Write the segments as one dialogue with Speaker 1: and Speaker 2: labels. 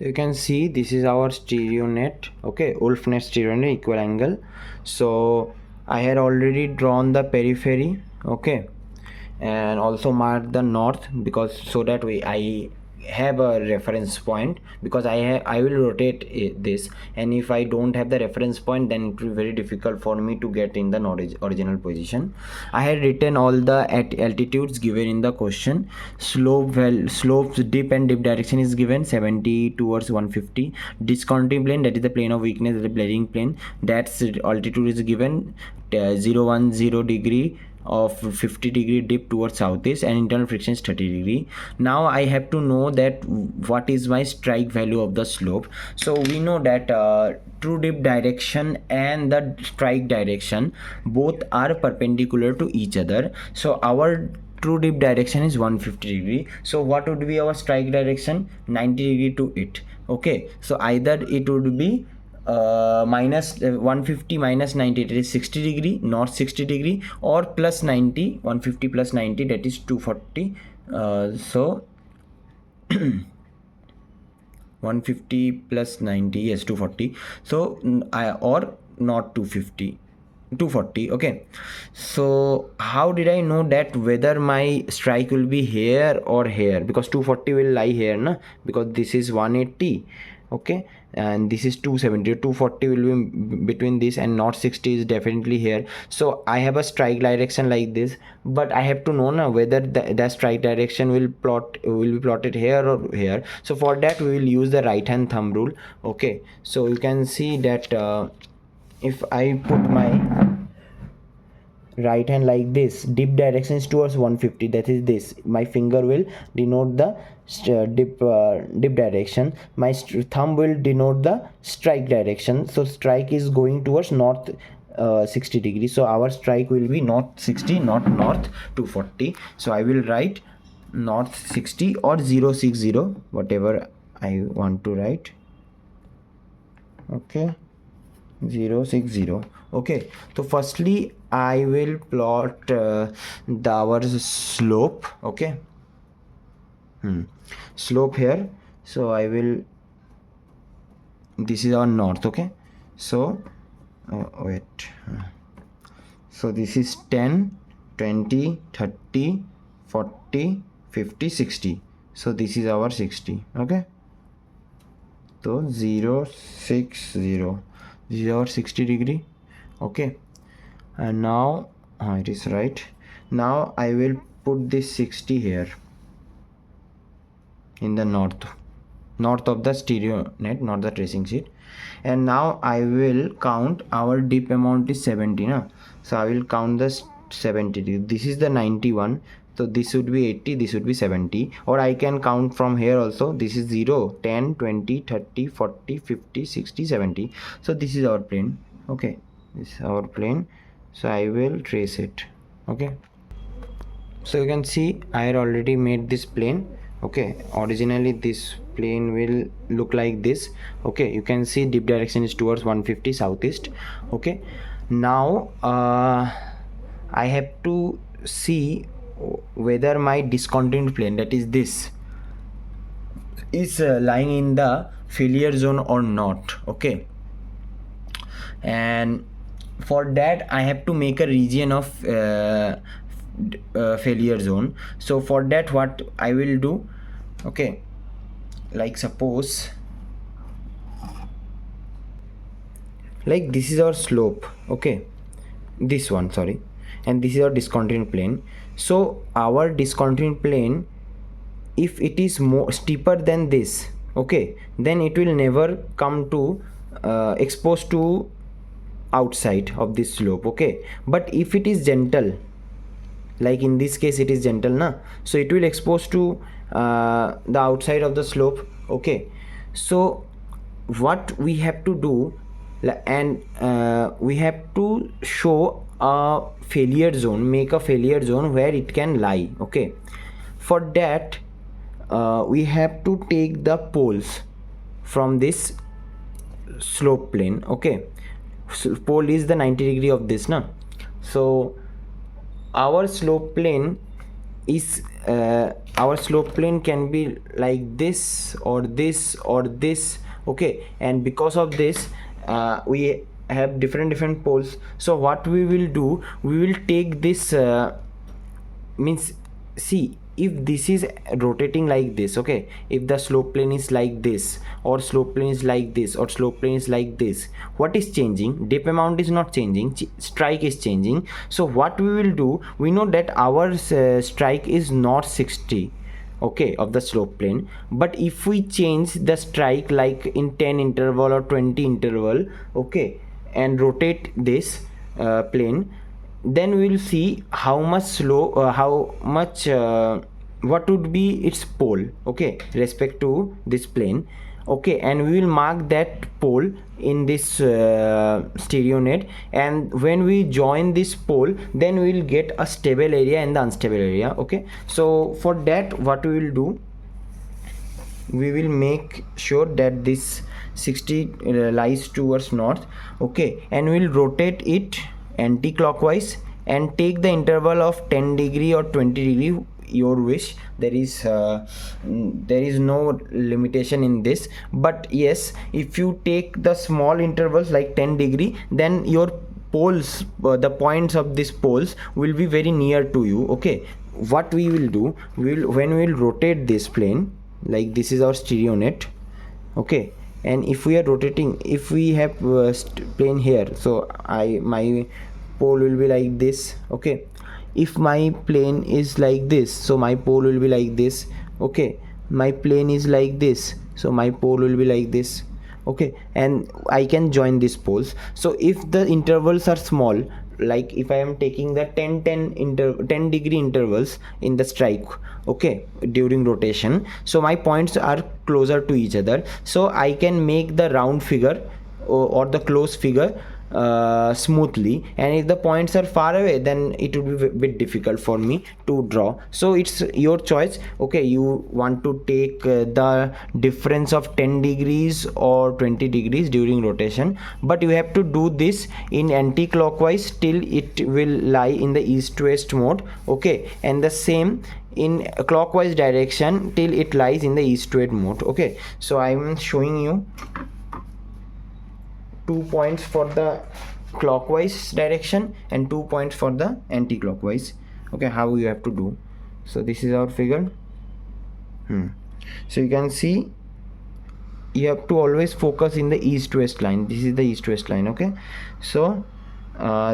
Speaker 1: So you can see this is our Stereonet, okay, Wolfnet Stereonet equal angle. So I had already drawn the periphery, okay, and also mark the north, because so that way I have a reference point, because I will rotate this, and if I don't have the reference point, then it will be very difficult for me to get in the original position. I had written all the altitudes given in the question. Slopes, dip and dip direction is given 70 towards 150. Discontinuous plane, that is the plane of weakness, that is the blending plane, that's altitude is given 010 degree of 50 degree dip towards southeast, and internal friction is 30 degree. Now I have to know that what is my strike value of the slope. So we know that true dip direction and the strike direction both are perpendicular to each other. So our true dip direction is 150 degree. So what would be our strike direction? 90 degree to it. Okay, so either it would be minus 150 minus 90, that is 60 degree, not 60 degree, or plus 90, 150 plus 90, that is 240. So 150 plus 90, yes, 240. So or not 250, 240. Okay, so how did I know that whether my strike will be here or here? Because 240 will lie here, na, because this is 180, okay, and this is 270. 240 will be between this, and not 60 is definitely here. So I have a strike direction like this, but I have to know now whether the strike direction will be plotted here or here. So for that we will use the right hand thumb rule. Okay, so you can see that if I put my right hand like this, dip direction is towards 150, that is this, my finger will denote the dip direction, my thumb will denote the strike direction. So strike is going towards north 60 degrees, so our strike will be north 60, not north 240. So I will write north 60 or 060, whatever I want to write. Okay, 060. Okay, so firstly I will plot our slope. Okay, slope here. So I will, this is our north. Okay, so wait, so this is 10, 20, 30, 40, 50, 60. So this is our 60. Okay, so 060, this is our 60 degree. Okay, and now it is right. Now I will put this 60 here in the north of the Stereonet, not the tracing sheet. And now I will count our dip amount is 70 na? So I will count the 70. This is the 91, so this would be 80, this would be 70, or I can count from here also. This is 0, 10, 20, 30, 40, 50, 60, 70. So this is our plane. Okay, this is our plane, so I will trace it. Okay, so you can see I had already made this plane. Okay, originally this plane will look like this. Okay, you can see dip direction is towards 150 southeast. Okay, now I have to see whether my discontinuous plane, that is this, is lying in the failure zone or not. Okay, and for that I have to make a region of failure zone. So for that what I will do, okay, like suppose like this is our slope, okay, this one, sorry, and this is our discontinuous plane. So our discontinuous plane, if it is more steeper than this, okay, then it will never come to exposed to outside of this slope. Okay, but if it is gentle, like in this case it is gentle na, so it will expose to the outside of the slope. Okay, so what we have to do, and we have to show a failure zone, make a failure zone where it can lie. Okay, for that we have to take the poles from this slope plane. Okay, so pole is the 90 degree of this na, so our slope plane is our slope plane can be like this or this or this, okay, and because of this we have different poles. So what we will do, we will take this means, see, if this is rotating like this, okay, if the slope plane is like this, or slope plane is like this, or slope plane is like this, what is changing? Dip amount is not changing, strike is changing. So what we will do, we know that our strike is not 60, okay, of the slope plane, but if we change the strike like in 10 interval or 20 interval, okay, and rotate this plane, then we will see how much how much what would be its pole, okay, respect to this plane, okay, and we will mark that pole in this Stereonet, and when we join this pole, then we will get a stable area and the unstable area, okay. So for that, what we will do, we will make sure that this 60 lies towards north, okay, and we will rotate it anti-clockwise and take the interval of 10 degree or 20 degree, your wish. There is no limitation in this, but yes, if you take the small intervals like 10 degree, then your poles, the points of these poles will be very near to you, okay. What we will do, when we will rotate this plane, like this is our Stereonet, okay, and if we are rotating, if we have plane here, so my pole will be like this, okay. If my plane is like this, so my pole will be like this, okay. My plane is like this, so my pole will be like this, okay, and I can join these poles. So if the intervals are small, like if I am taking the 10 degree intervals in the strike, okay, during rotation, so my points are closer to each other, so I can make the round figure or the close figure smoothly, and if the points are far away, then it would be a bit difficult for me to draw. So it's your choice, okay, you want to take the difference of 10 degrees or 20 degrees during rotation, but you have to do this in anti-clockwise till it will lie in the east-west mode, okay, and the same in clockwise direction till it lies in the east-west mode, okay. So I am showing you 2 points for the clockwise direction and 2 points for the anti-clockwise, okay, how you have to do. So this is our figure. So you can see, you have to always focus in the east-west line. This is the east-west line, okay. So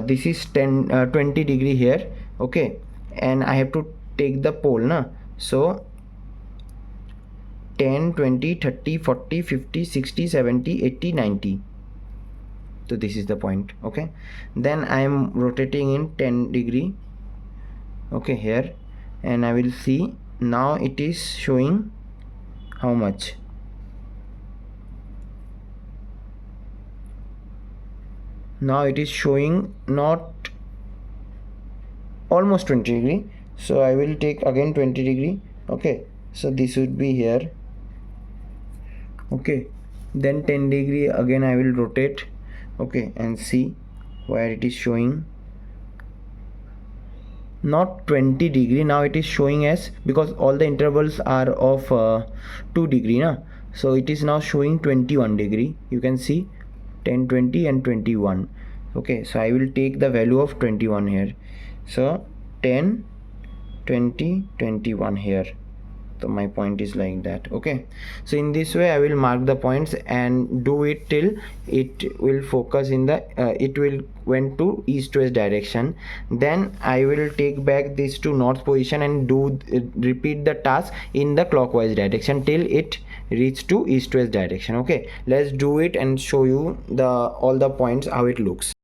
Speaker 1: this is 20 degree here, okay, and I have to take the pole, na. So 10, 20, 30, 40, 50, 60, 70, 80, 90. So this is the point, okay. Then I am rotating in 10 degree, okay, here, and I will see now it is showing how much. Now it is showing not almost 20 degree, so I will take again 20 degree, okay. So this would be here, okay. Then 10 degree again I will rotate, okay, and see where it is showing not 20 degree, now it is showing as, because all the intervals are of 2 degree, na, so it is now showing 21 degree. You can see 10, 20 and 21, okay. So I will take the value of 21 here, so 10, 20, 21 here. So my point is like that, okay. So in this way I will mark the points and do it till it will focus in the it will went to east-west direction. Then I will take back this to north position and do repeat the task in the clockwise direction till it reach to east-west direction, okay. Let's do it and show you the all the points how it looks.